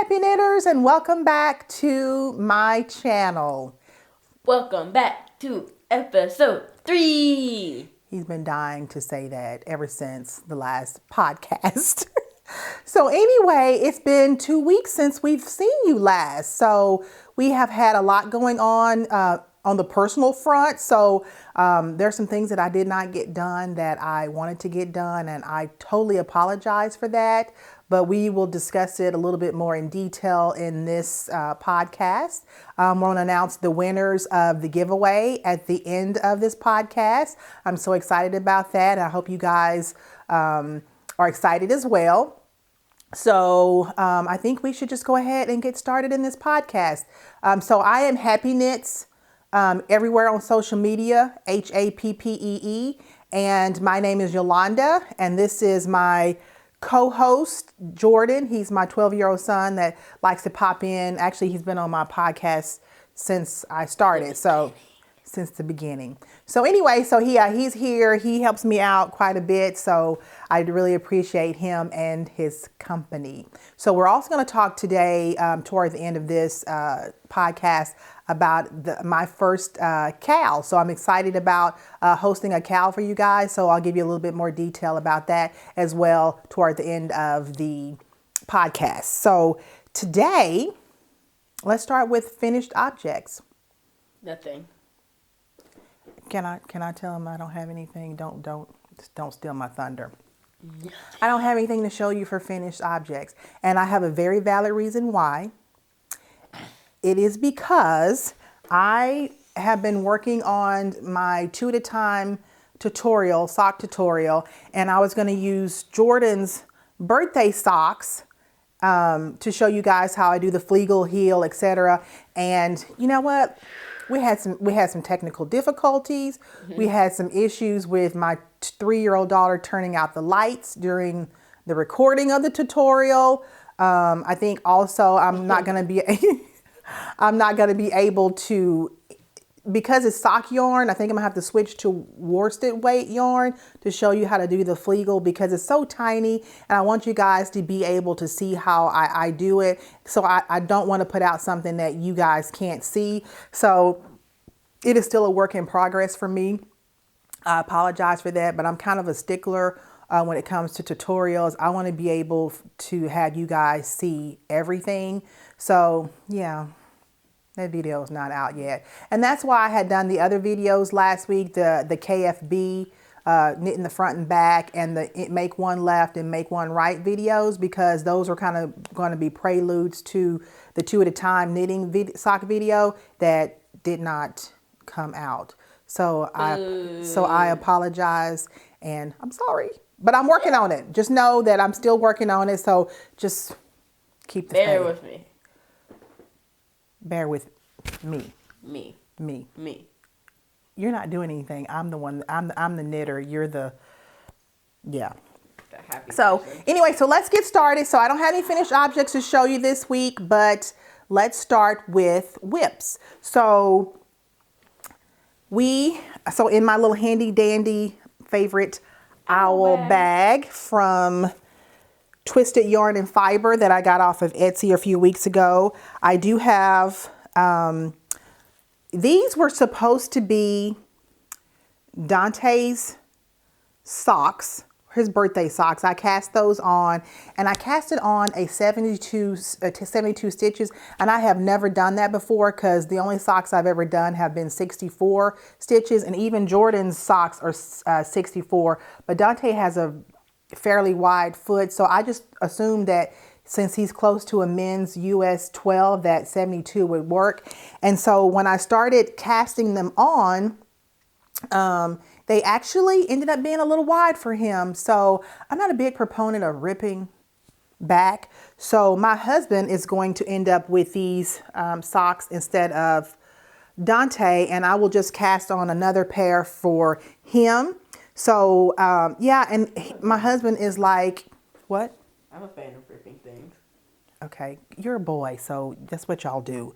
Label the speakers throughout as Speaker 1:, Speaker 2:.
Speaker 1: Happy Knitters, and welcome back to my channel.
Speaker 2: Welcome back to episode 3.
Speaker 1: He's been dying to say that ever since the last podcast. So anyway, it's been 2 weeks since we've seen you last. So we have had a lot going on the personal front. So there's some things that I did not get done that I wanted to get done, and I totally apologize for that. But we will discuss it a little bit more in detail in this podcast. We're going to announce the winners of the giveaway at the end of this podcast. I'm so excited about that, and I hope you guys are excited as well. So I think we should just go ahead and get started in this podcast. So I am Happee Knits everywhere on social media, Happee, and my name is Yolanda, and this is my co-host Jordan. He's my 12-year-old son that likes to pop in. Actually, he's been on my podcast since I started, so since the beginning. So anyway, so he's here. He helps me out quite a bit, so I really appreciate him and his company. So we're also going to talk today, toward the end of this podcast, about my first KAL. So I'm excited about hosting a KAL for you guys. So I'll give you a little bit more detail about that as well toward the end of the podcast. So today, let's start with finished objects.
Speaker 2: Nothing.
Speaker 1: Can I tell him I don't have anything? Don't steal my thunder. I don't have anything to show you for finished objects, and I have a very valid reason why. It is because I have been working on my 2 at a time tutorial, sock tutorial, and I was going to use Jordan's birthday socks to show you guys how I do the Flegel heel, etc. And you know what? We had some technical difficulties. Mm-hmm. We had some issues with my 3-year-old daughter turning out the lights during the recording of the tutorial. I think also I'm not going to be able to, because it's sock yarn, I think I'm gonna have to switch to worsted weight yarn to show you how to do the Flegel, because it's so tiny and I want you guys to be able to see how I do it. So I don't want to put out something that you guys can't see. So it is still a work in progress for me. I apologize for that, but I'm kind of a stickler when it comes to tutorials. I want to be able to have you guys see everything. So yeah, that video is not out yet. And that's why I had done the other videos last week, the KFB, knitting the front and back, and the make one left and make one right videos, because those are kind of going to be preludes to the 2 at a time knitting sock video that did not come out. So I apologize, and I'm sorry, but I'm working on it. Just know that I'm still working on it. So just keep the faith.
Speaker 2: Bear with me.
Speaker 1: Bear with me.
Speaker 2: Me.
Speaker 1: You're not doing anything. I'm the one. I'm the knitter. You're the, yeah.
Speaker 2: The happy
Speaker 1: so
Speaker 2: person.
Speaker 1: Anyway, so let's get started. So I don't have any finished objects to show you this week, but let's start with WIPS. So in my little handy dandy favorite owl bag from Twisted Yarn and Fiber that I got off of Etsy a few weeks ago, I do have, these were supposed to be Dante's socks, his birthday socks. I cast those on, and I casted on a 72 stitches, and I have never done that before, because the only socks I've ever done have been 64 stitches, and even Jordan's socks are 64, but Dante has a fairly wide foot, so I just assumed that since he's close to a men's US 12, that 72 would work. And so when I started casting them on, they actually ended up being a little wide for him. So I'm not a big proponent of ripping back. So my husband is going to end up with these socks instead of Dante, and I will just cast on another pair for him. So yeah, and my husband is like, what?
Speaker 2: I'm a fan of ripping things.
Speaker 1: Okay, you're a boy, so that's what y'all do.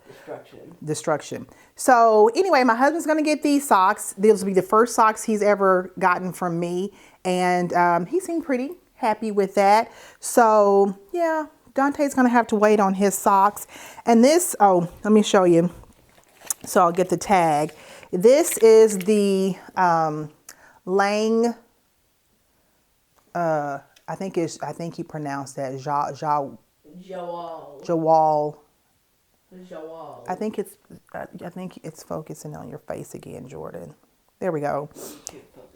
Speaker 2: Destruction.
Speaker 1: So anyway, my husband's going to get these socks. These will be the first socks he's ever gotten from me, and he seemed pretty happy with that. So yeah, Dante's gonna have to wait on his socks. And this, oh, let me show you. So I'll get the tag. This is the Lang. I think he pronounced that Jawoll.
Speaker 2: Jawoll.
Speaker 1: I think it's focusing on your face again, Jordan. There we go.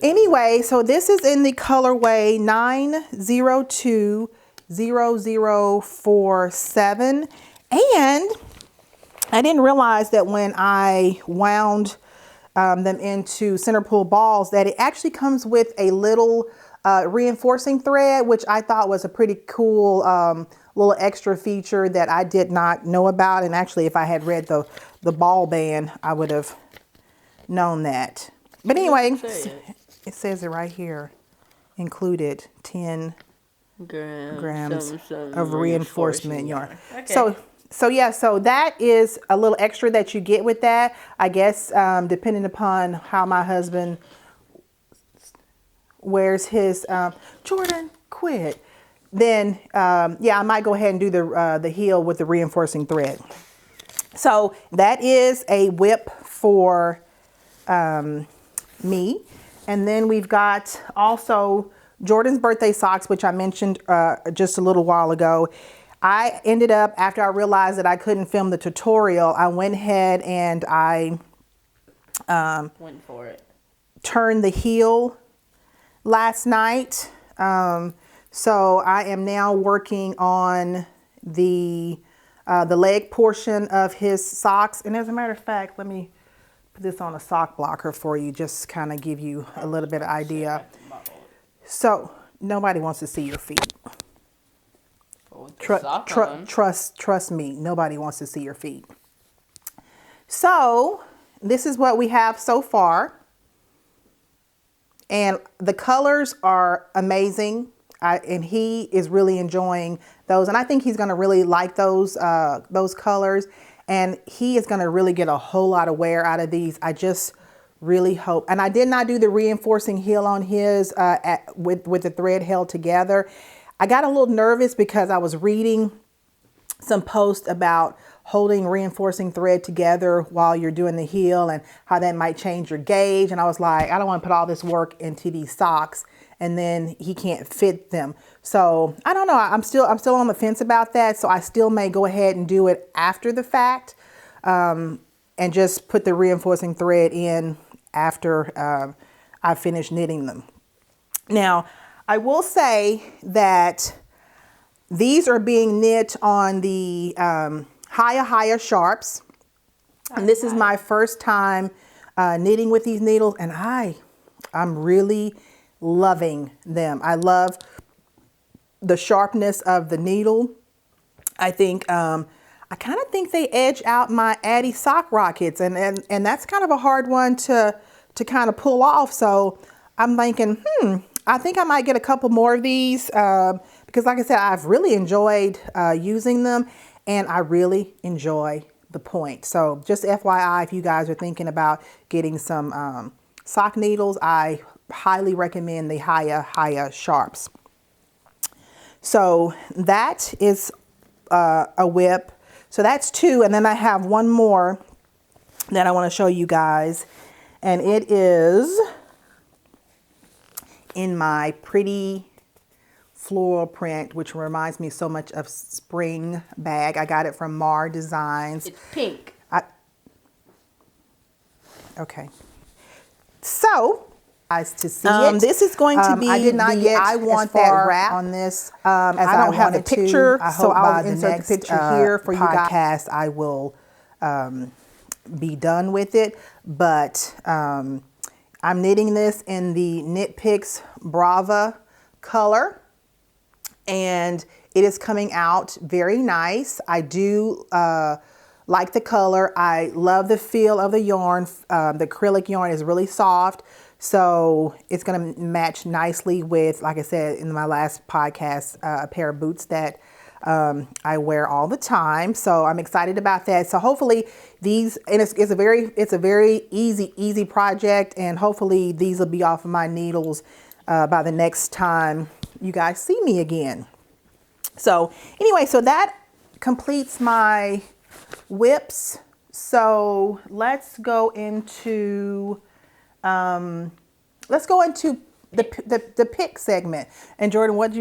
Speaker 1: Anyway, so this is in the colorway 9020047, and I didn't realize that when I wound them into center pull balls that it actually comes with a little reinforcing thread, which I thought was a pretty cool little extra feature that I did not know about. And actually, if I had read the ball band, I would have known that. But anyway, it says it right here. Included 10 grams of reinforcement yarn. Okay. So yeah, so that is a little extra that you get with that. I guess depending upon how my husband wears his, Jordan, quit. Then yeah, I might go ahead and do the heel with the reinforcing thread. So that is a WIP for me. And then we've got also Jordan's birthday socks, which I mentioned just a little while ago. I ended up, after I realized that I couldn't film the tutorial, I went ahead and I
Speaker 2: went for it.
Speaker 1: Turned the heel last night. So I am now working on the leg portion of his socks. And as a matter of fact, let me put this on a sock blocker for you, just kind of give you a little bit of idea. So nobody wants to see your feet. Trust me, nobody wants to see your feet. So this is what we have so far. And the colors are amazing. And he is really enjoying those. And I think he's going to really like those colors. And he is going to really get a whole lot of wear out of these. I just really hope. And I did not do the reinforcing heel on his with the thread held together. I got a little nervous because I was reading some posts about holding reinforcing thread together while you're doing the heel and how that might change your gauge. And I was like, I don't want to put all this work into these socks and then he can't fit them. So I don't know. I'm still on the fence about that. So I still may go ahead and do it after the fact and just put the reinforcing thread in after I finish knitting them. Now, I will say that these are being knit on the higher sharps. And this is my first time knitting with these needles, and I'm really loving them. I love the sharpness of the needle. I think I kind of think they edge out my Addy sock rockets, and that's kind of a hard one to kind of pull off. So I'm thinking, I think I might get a couple more of these because, like I said, I've really enjoyed using them, and I really enjoy the point. So just FYI, if you guys are thinking about getting some sock needles, I highly recommend the higher sharps. So that is a WIP. So that's 2, and then I have one more that I want to show you guys, and it is in my pretty floral print, which reminds me so much of spring bag. I got it from Maur Designs.
Speaker 2: It's pink.
Speaker 1: Okay. So, to see it. This is going to be. I did not get. I want that wrap on this. As I don't have the picture, so I'll insert the picture here for you guys. I will be done with it, but I'm knitting this in the Knit Picks Brava color, and it is coming out very nice. I do like the color. I love the feel of the yarn. The acrylic yarn is really soft, so it's going to match nicely with, like I said in my last podcast, a pair of boots that I wear all the time. So I'm excited about that. So hopefully these, and it's a very easy project, and hopefully these will be off of my needles by the next time you guys see me again. So anyway, so that completes my WIPS. So let's go into the pick segment. And Jordan, what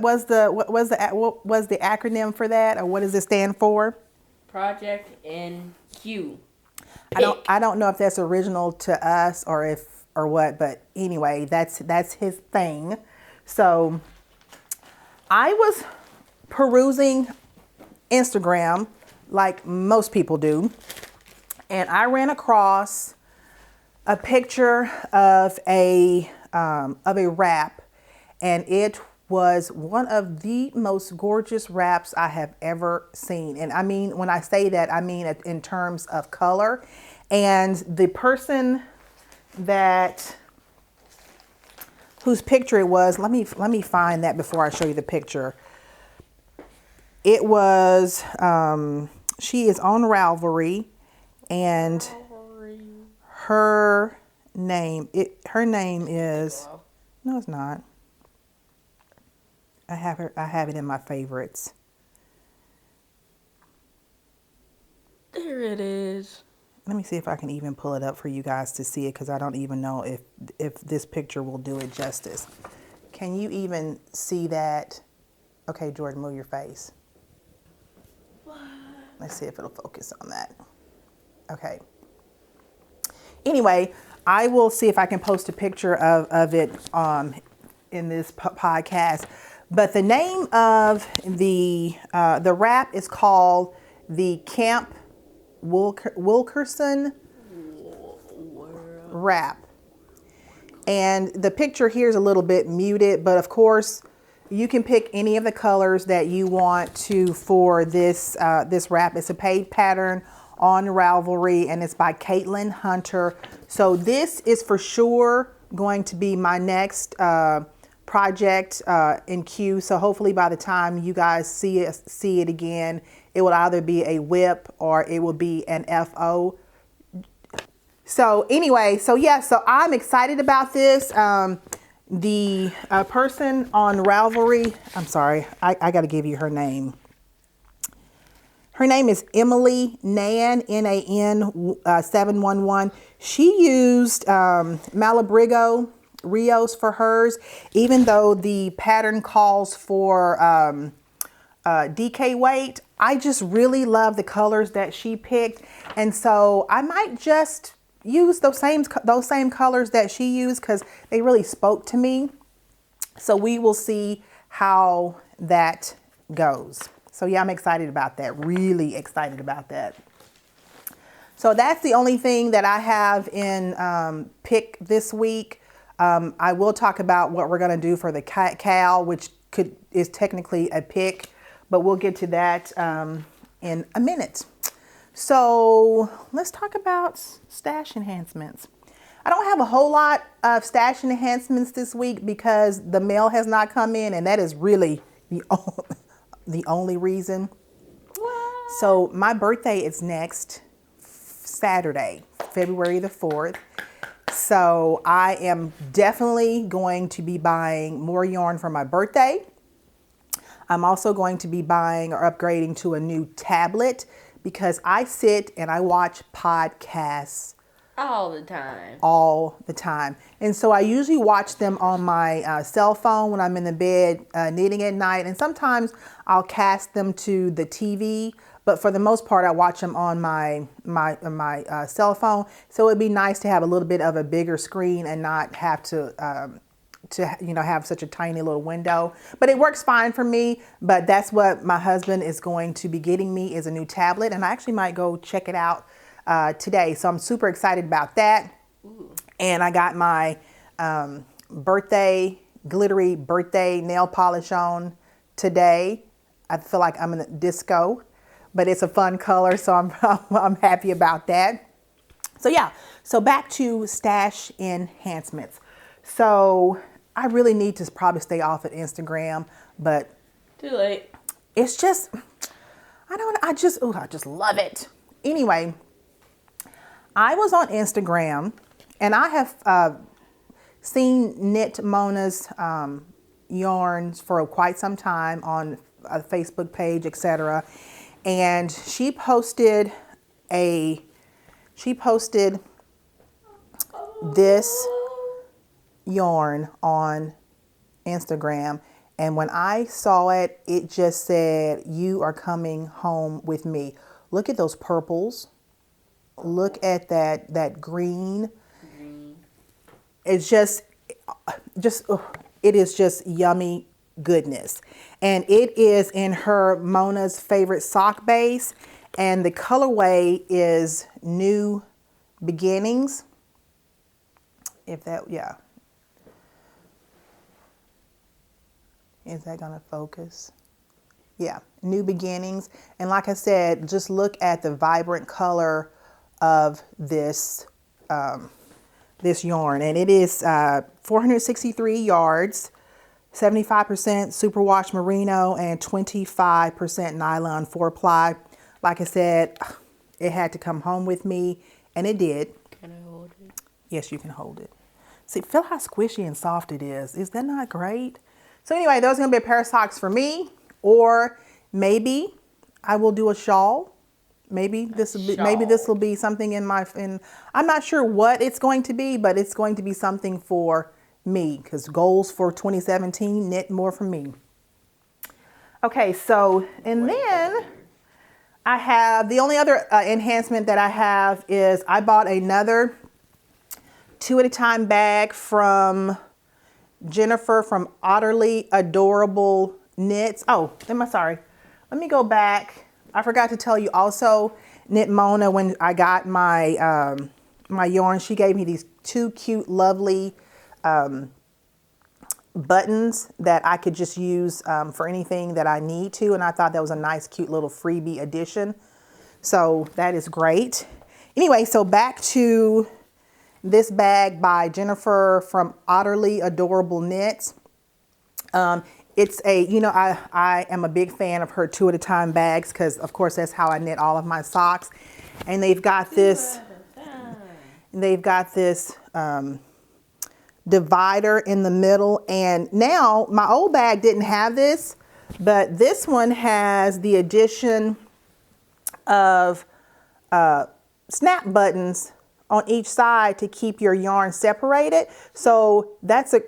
Speaker 1: was the acronym for that, or what does it stand for?
Speaker 2: Project NQ.
Speaker 1: I don't know if that's original to us or what, but anyway, that's his thing. So I was perusing Instagram like most people do, and I ran across a picture of a wrap, and it was one of the most gorgeous wraps I have ever seen. And I mean, when I say that, I mean in terms of color. And the person whose picture it was, let me find that before I show you the picture. It was, she is on Ravelry, and her name is, no, it's not. I have it in my favorites.
Speaker 2: There it is.
Speaker 1: Let me see if I can even pull it up for you guys to see it, because I don't even know if this picture will do it justice. Can you even see that? Okay, Jordan, move your face. Let's see if it'll focus on that. Okay. Anyway, I will see if I can post a picture of it in this podcast. But the name of the wrap is called the Camp Wilkerson wrap. And the picture here is a little bit muted, but of course you can pick any of the colors that you want to for this wrap. It's a paid pattern on Ravelry, and it's by Caitlin Hunter. So this is for sure going to be my next project in queue. So hopefully by the time you guys see it again, it will either be a WIP or it will be an FO. So anyway, so I'm excited about this. The person on Ravelry, I'm sorry, I got to give you her name. Her name is Emily Nan, Nan 711. She used Malabrigo Rios for hers, even though the pattern calls for DK weight. I just really love the colors that she picked, and so I might just use those same colors that she used, because they really spoke to me. So we will see how that goes. So yeah, I'm excited about that. Really excited about that. So that's the only thing that I have in pick this week. I will talk about what we're going to do for the KAL, which is technically a pick, but we'll get to that in a minute. So let's talk about stash enhancements. I don't have a whole lot of stash enhancements this week because the mail has not come in, and that is really the only reason.
Speaker 2: What?
Speaker 1: So my birthday is next Saturday, February the 4th. So I am definitely going to be buying more yarn for my birthday. I'm also going to be buying or upgrading to a new tablet, because I sit and I watch podcasts
Speaker 2: all the time.
Speaker 1: All the time. And so I usually watch them on my cell phone when I'm in the bed knitting at night. And sometimes I'll cast them to the TV. But for the most part, I watch them on my cell phone. So it'd be nice to have a little bit of a bigger screen and not have to have such a tiny little window. But it works fine for me. But that's what my husband is going to be getting me, is a new tablet. And I actually might go check it out today. So I'm super excited about that.
Speaker 2: Ooh.
Speaker 1: And I got my glittery birthday nail polish on today. I feel like I'm in a disco, but it's a fun color, so I'm happy about that. So yeah, so back to stash enhancements. So I really need to probably stay off of Instagram, but
Speaker 2: too late.
Speaker 1: It's just, I just love it. Anyway, I was on Instagram, and I have seen Knit Mona's yarns for quite some time on Facebook page, etc. And she posted this yarn on Instagram, and when I saw it, it just said, "You are coming home with me." Look at those purples. Look at that green. It's just it is just yummy goodness. And it is in her Mona's favorite sock base, and the colorway is New Beginnings. If that, yeah. Is that gonna focus? Yeah, New Beginnings. And like I said, just look at the vibrant color of this this yarn, and it is 463 yards, 75% superwash merino and 25% nylon 4-ply. Like I said, it had to come home with me, and it did.
Speaker 2: Can I hold it?
Speaker 1: Yes, you can hold it. See, feel how squishy and soft it is. Is that not great? So anyway, those are gonna be a pair of socks for me, or maybe I will do a shawl. Maybe this will be something in I'm not sure what it's going to be, but it's going to be something for me, because goals for 2017, knit more for me. Okay, so, and then I have, the only other enhancement that I have is I bought another 2 at a time bag from Jennifer from Otterly Adorable Knits. Oh, sorry. Let me go back. I forgot to tell you also, Knit Mona, when I got my my yarn, she gave me these 2 cute, lovely buttons that I could just use for anything that I need to. And I thought that was a nice, cute little freebie addition. So that is great. Anyway, so back to this bag by Jennifer from Otterly Adorable Knits. It's a, I am a big fan of her 2 at a time bags, because of course that's how I knit all of my socks. And they've got this divider in the middle. And now my old bag didn't have this, but this one has the addition of snap buttons on each side to keep your yarn separated. So that's a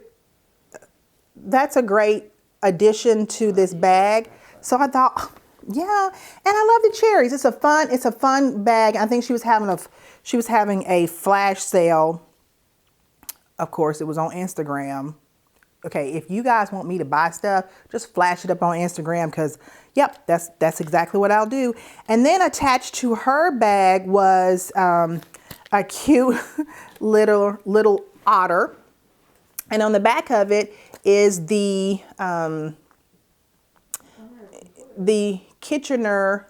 Speaker 1: great addition to this bag. So I thought, yeah, and I love the cherries. It's a fun bag. I think she was having a flash sale. Of course, it was on Instagram. Okay, if you guys want me to buy stuff, just flash it up on Instagram, because yep, that's exactly what I'll do. And then attached to her bag was a cute little otter. And on the back of it is the Kitchener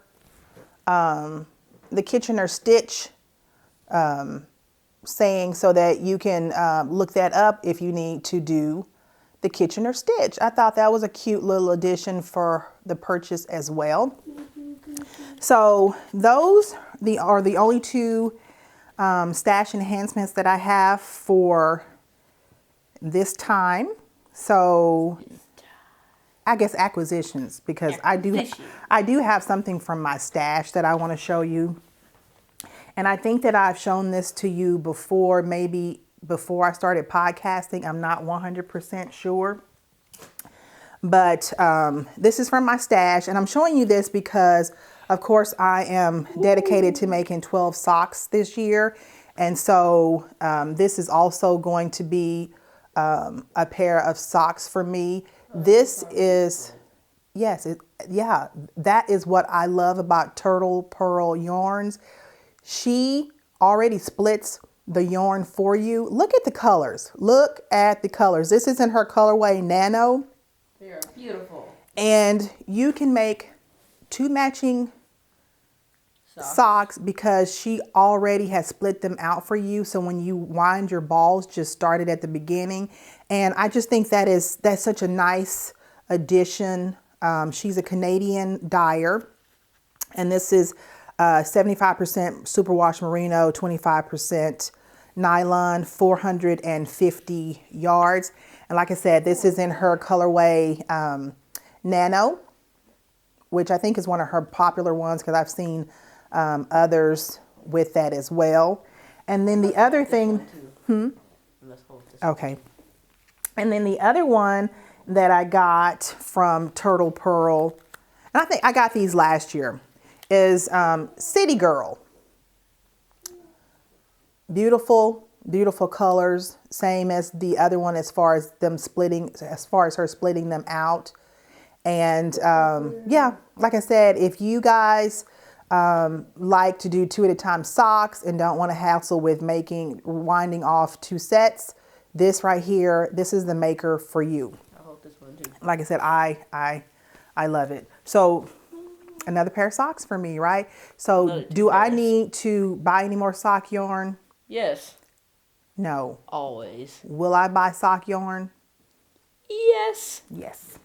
Speaker 1: stitch saying, so that you can look that up if you need to do the Kitchener stitch. I thought that was a cute little addition for the purchase as well. So those are the only 2 stash enhancements that I have for this time. So I guess acquisitions, because I do have something from my stash that I want to show you. And I think that I've shown this to you before, maybe before I started podcasting. I'm not 100% sure. But this is from my stash, and I'm showing you this because, of course, I am dedicated to making 12 socks this year. And so this is also going to be a pair of socks for me. This is, yes, that is what I love about Turtle Purl yarns. She already splits the yarn for you. Look at the colors. Look at the colors. This is in her colorway Nano.
Speaker 2: They're beautiful.
Speaker 1: And you can make 2 matching socks because she already has split them out for you. So when you wind your balls, just start it at the beginning. And I just think that's such a nice addition. She's a Canadian dyer, and this is 75% superwash merino, 25% nylon, 450 yards. And like I said, this is in her colorway Nano. which I think is one of her popular ones because I've seen others with that as well. And then the other thing, okay. And then the other one that I got from Turtle Purl, and I think I got these last year, is City Girl. Beautiful, beautiful colors. Same as the other one as far as them splitting, as far as her splitting them out. And yeah, like I said, if you guys like to do 2 at a time socks and don't want to hassle with winding off 2 sets, this right here, this is the maker for you.
Speaker 2: I hope this one too.
Speaker 1: Like I said, I love it. So another pair of socks for me, right? So do I need to buy any more sock yarn?
Speaker 2: Yes.
Speaker 1: No.
Speaker 2: Always.
Speaker 1: Will I buy sock yarn?
Speaker 2: Yes.
Speaker 1: Yes.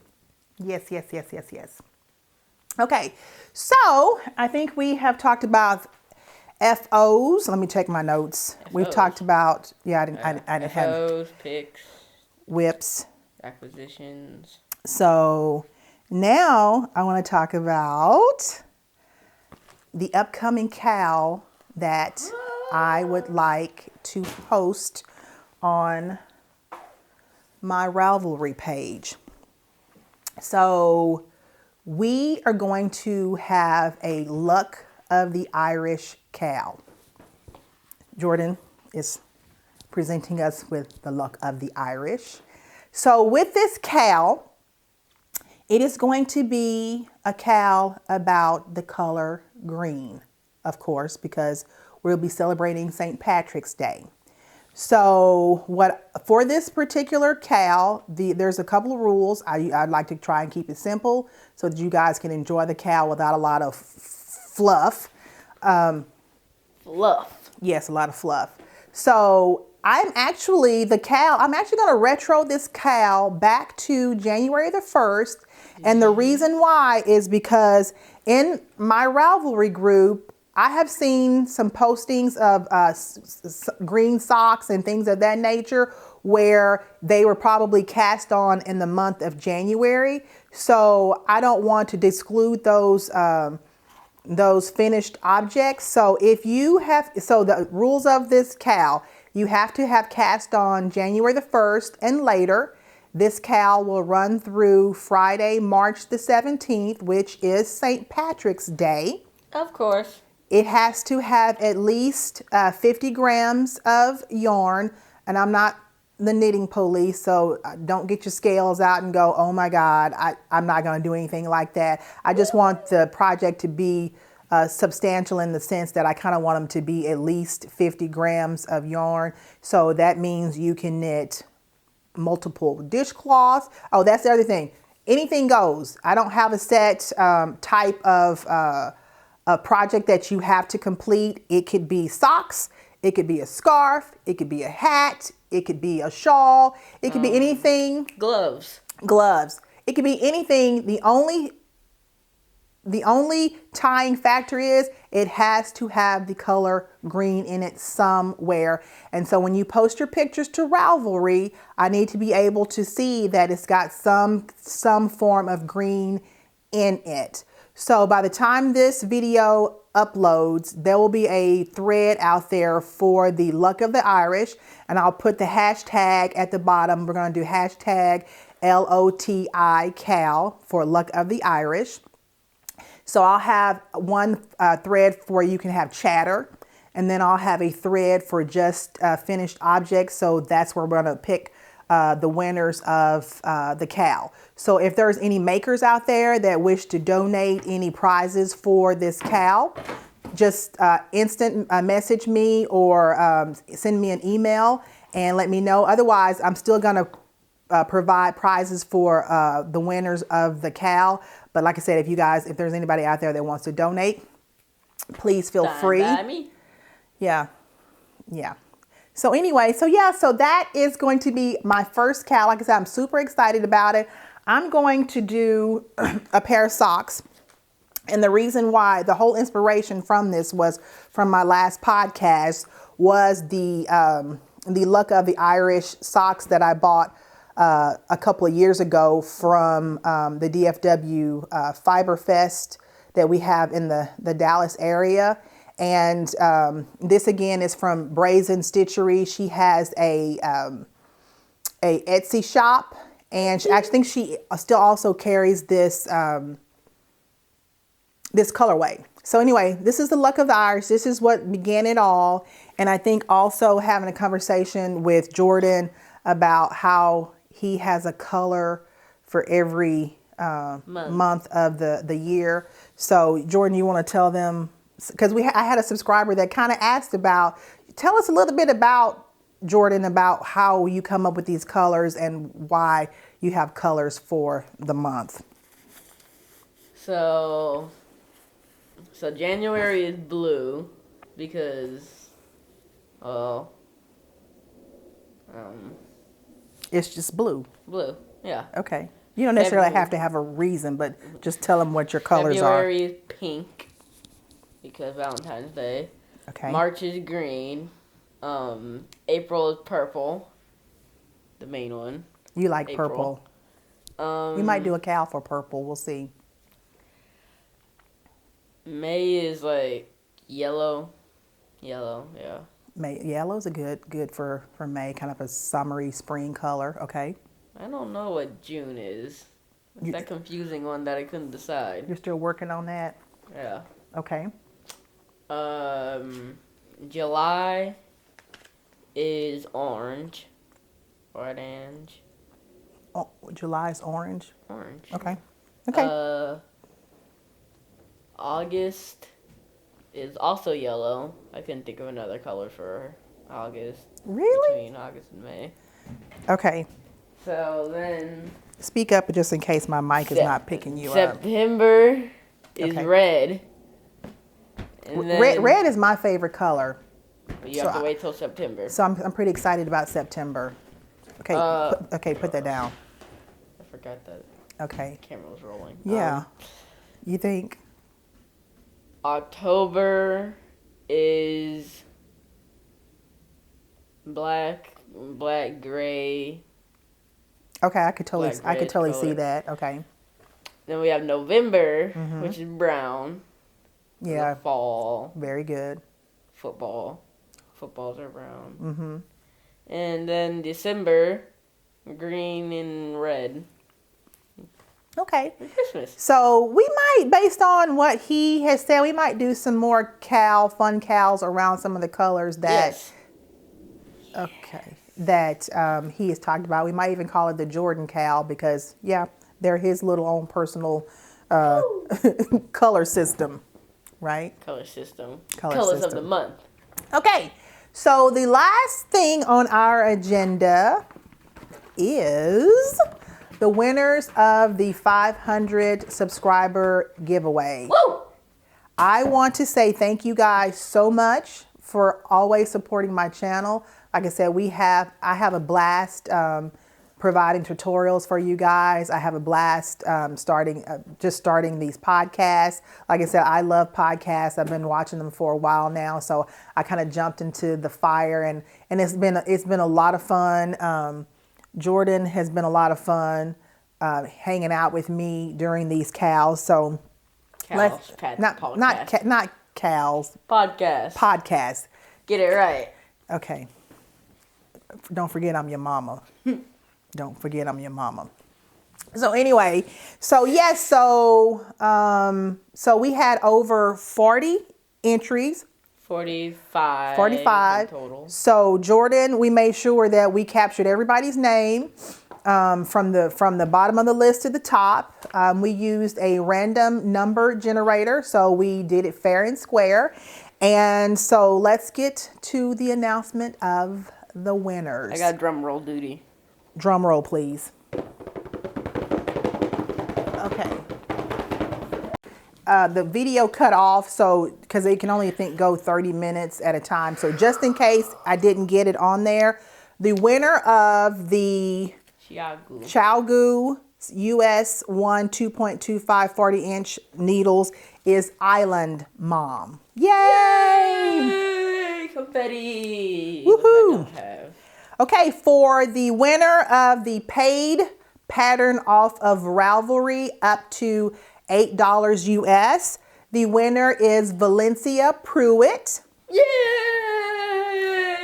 Speaker 1: Yes, yes, yes, yes, yes. Okay, so I think we have talked about FOs. Let me check my notes. FOs. We've talked about, yeah, I didn't have
Speaker 2: FOs, picks,
Speaker 1: WIPS,
Speaker 2: acquisitions.
Speaker 1: So now I want to talk about the upcoming KAL that I would like to post on my Ravelry page. So we are going to have a Luck of the Irish KAL. Jordan is presenting us with the Luck of the Irish. So with this KAL, it is going to be a KAL about the color green, of course, because we'll be celebrating St. Patrick's Day. So for this particular KAL, there's a couple of rules. I'd like to try and keep it simple so that you guys can enjoy the KAL without a lot of fluff.
Speaker 2: Fluff.
Speaker 1: Yes, a lot of fluff. So I'm actually going to retro this KAL back to January the 1st. And the reason why is because in my Ravelry group, I have seen some postings of green socks and things of that nature where they were probably cast on in the month of January. So I don't want to exclude those finished objects. So the rules of this KAL, you have to have cast on January the 1st and later. This KAL will run through Friday, March the 17th, which is St. Patrick's Day.
Speaker 2: Of course.
Speaker 1: It has to have at least 50 grams of yarn, and I'm not the knitting police, so don't get your scales out and go, oh my God, I'm not going to do anything like that. I just want the project to be substantial in the sense that I kind of want them to be at least 50 grams of yarn. So that means you can knit multiple dishcloths. Oh, that's the other thing. Anything goes. I don't have a set type of a project that you have to complete. It could be socks, it could be a scarf, it could be a hat, it could be a shawl, it could be anything.
Speaker 2: Gloves.
Speaker 1: It could be anything. The only tying factor is it has to have the color green in it somewhere. And so when you post your pictures to Ravelry, I need to be able to see that it's got some form of green in it. So by the time this video uploads, there will be a thread out there for the Luck of the Irish, and I'll put the hashtag at the bottom. We're going to do hashtag LOTIKAL for Luck of the Irish. So I'll have one thread for you can have chatter, and then I'll have a thread for just finished objects. So that's where we're going to pick the winners of the KAL. So if there's any makers out there that wish to donate any prizes for this KAL, just instant message me or send me an email and let me know. Otherwise, I'm still going to provide prizes for the winners of the KAL. But like I said, if there's anybody out there that wants to donate, please feel free. Yeah. So anyway, so that is going to be my first KAL. Like I said, I'm super excited about it. I'm going to do a pair of socks. And the reason why, the whole inspiration from this was from my last podcast, was the Luck of the Irish socks that I bought a couple of years ago from the DFW Fiber Fest that we have in the Dallas area. And this again is from Brazen Stitchery. She has a Etsy shop, and I think she still also carries this this colorway. So anyway, this is the luck of the Irish. This is what began it all. And I think also having a conversation with Jordan about how he has a color for every month of the year. So Jordan, you want to tell them, because I had a subscriber that kind of asked about, tell us a little bit about Jordan, about how you come up with these colors and why you have colors for the month.
Speaker 2: So January is blue because,
Speaker 1: it's just blue.
Speaker 2: Blue, yeah.
Speaker 1: Okay. You don't necessarily have to have a reason, but just tell them what your colors
Speaker 2: February is pink because Valentine's Day.
Speaker 1: Okay.
Speaker 2: March is green. April is purple, the main one.
Speaker 1: You like
Speaker 2: April.
Speaker 1: purple. We might do a KAL for purple. We'll see.
Speaker 2: May is like yellow. Yellow, yeah.
Speaker 1: Yellow's a good for May, kind of a summery spring color. Okay.
Speaker 2: I don't know what June is. It's that confusing one that I couldn't decide.
Speaker 1: You're still working on that?
Speaker 2: Yeah.
Speaker 1: Okay.
Speaker 2: July is orange. Orange.
Speaker 1: Oh, July's orange.
Speaker 2: Orange.
Speaker 1: Okay. Okay.
Speaker 2: August is also yellow. I couldn't think of another color for August.
Speaker 1: Really?
Speaker 2: Between August and May.
Speaker 1: Okay.
Speaker 2: So then...
Speaker 1: Speak up just in case my mic is not picking you up.
Speaker 2: September is red. And then,
Speaker 1: red is my favorite color.
Speaker 2: But you have to wait till September.
Speaker 1: So I'm pretty excited about September. Okay, put that down.
Speaker 2: I forgot that
Speaker 1: Okay.
Speaker 2: the camera was rolling.
Speaker 1: Yeah. You think?
Speaker 2: October is black, gray.
Speaker 1: Okay, I could totally
Speaker 2: color.
Speaker 1: see that. Okay.
Speaker 2: Then we have November, which is brown.
Speaker 1: Yeah.
Speaker 2: The fall.
Speaker 1: Very good.
Speaker 2: Footballs are brown. Mm-hmm. And then December, green and red.
Speaker 1: Okay.
Speaker 2: And Christmas.
Speaker 1: So we might, based on what he has said, we might do some more fun KALs around some of the colors that.
Speaker 2: Yes.
Speaker 1: Okay. That he has talked about. We might even call it the Jordan KAL because, yeah, they're his little own personal color system, right?
Speaker 2: Color system.
Speaker 1: Colors
Speaker 2: of the month.
Speaker 1: Okay. So the last thing on our agenda is the winners of the 500 subscriber giveaway.
Speaker 2: Woo!
Speaker 1: I want to say thank you guys so much for always supporting my channel. Like I said, I have a blast providing tutorials for you guys. I have a blast starting these podcasts. Like I said, I love podcasts. I've been watching them for a while now, so I kind of jumped into the fire, and it's been a lot of fun. Jordan has been a lot of fun hanging out with me during these KALs. So
Speaker 2: KALs,
Speaker 1: not KALs. Podcasts.
Speaker 2: Get it right.
Speaker 1: Okay. Don't forget I'm your mama. Don't forget I'm your mama. So anyway, so yes, so we had over 40 entries.
Speaker 2: 45 total.
Speaker 1: So Jordan, we made sure that we captured everybody's name from the bottom of the list to the top. We used a random number generator, so we did it fair and square. And so let's get to the announcement of the winners.
Speaker 2: I got drum roll duty.
Speaker 1: Drum roll, please. Okay. The video cut off, so because they can only go 30 minutes at a time. So just in case I didn't get it on there, the winner of the Chowgu US 1 2.25 40-inch needles is Island Mom. Yay!
Speaker 2: Confetti!
Speaker 1: Woohoo! Okay, for the winner of the paid pattern off of Ravelry up to $8 US, the winner is Valencia Pruitt.
Speaker 2: Yay!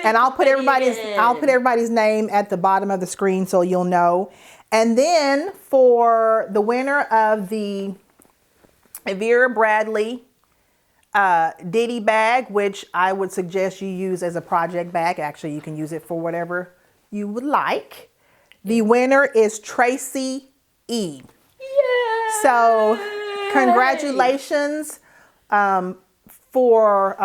Speaker 1: And I'll put everybody's name at the bottom of the screen so you'll know. And then for the winner of the Vera Bradley Diddy bag, which I would suggest you use as a project bag. Actually, you can use it for whatever you would like. The winner is Tracy E.
Speaker 2: Yay!
Speaker 1: So congratulations for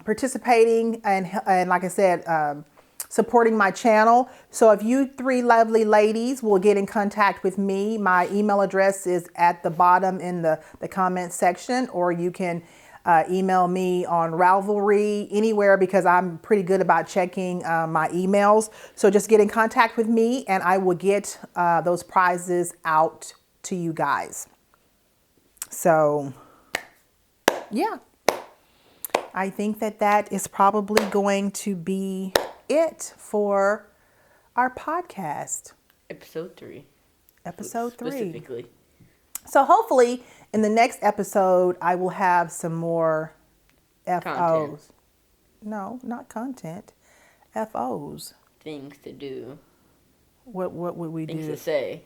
Speaker 1: participating and like I said, supporting my channel. So if you three lovely ladies will get in contact with me, my email address is at the bottom in the comment section, or you can email me on Ravelry, anywhere, because I'm pretty good about checking my emails. So just get in contact with me and I will get those prizes out to you guys. So yeah, I think that is probably going to be it for our podcast.
Speaker 2: Episode 3.
Speaker 1: Episode 3.
Speaker 2: Specifically.
Speaker 1: So hopefully in the next episode, I will have some more FOs.
Speaker 2: Content.
Speaker 1: No, not content. FOs.
Speaker 2: Things to do.
Speaker 1: What would we do?
Speaker 2: Things to say.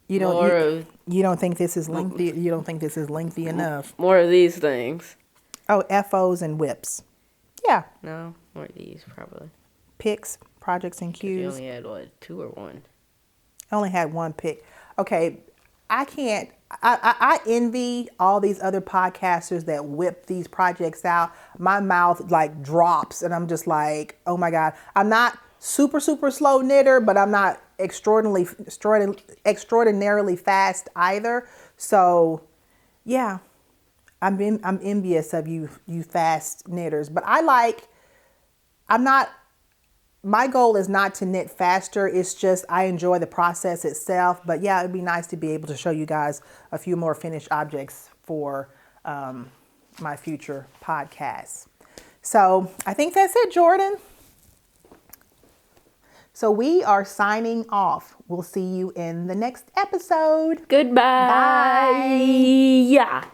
Speaker 1: You don't think this is lengthy? You don't think this is lengthy enough?
Speaker 2: More of these things.
Speaker 1: Oh, FOs and WIPS. Yeah.
Speaker 2: No, more of these probably.
Speaker 1: Picks, projects, and
Speaker 2: You
Speaker 1: cues.
Speaker 2: only had what, 2 or 1?
Speaker 1: I only had one pick. Okay, I envy all these other podcasters that whip these projects out. My mouth like drops and I'm just like, oh my God. I'm not super slow knitter, but I'm not extraordinarily fast either. So yeah, I'm envious of you fast knitters, but my goal is not to knit faster. It's just I enjoy the process itself. But yeah, it'd be nice to be able to show you guys a few more finished objects for my future podcasts. So I think that's it, Jordan. So we are signing off. We'll see you in the next episode.
Speaker 2: Goodbye.
Speaker 1: Bye.
Speaker 2: Yeah.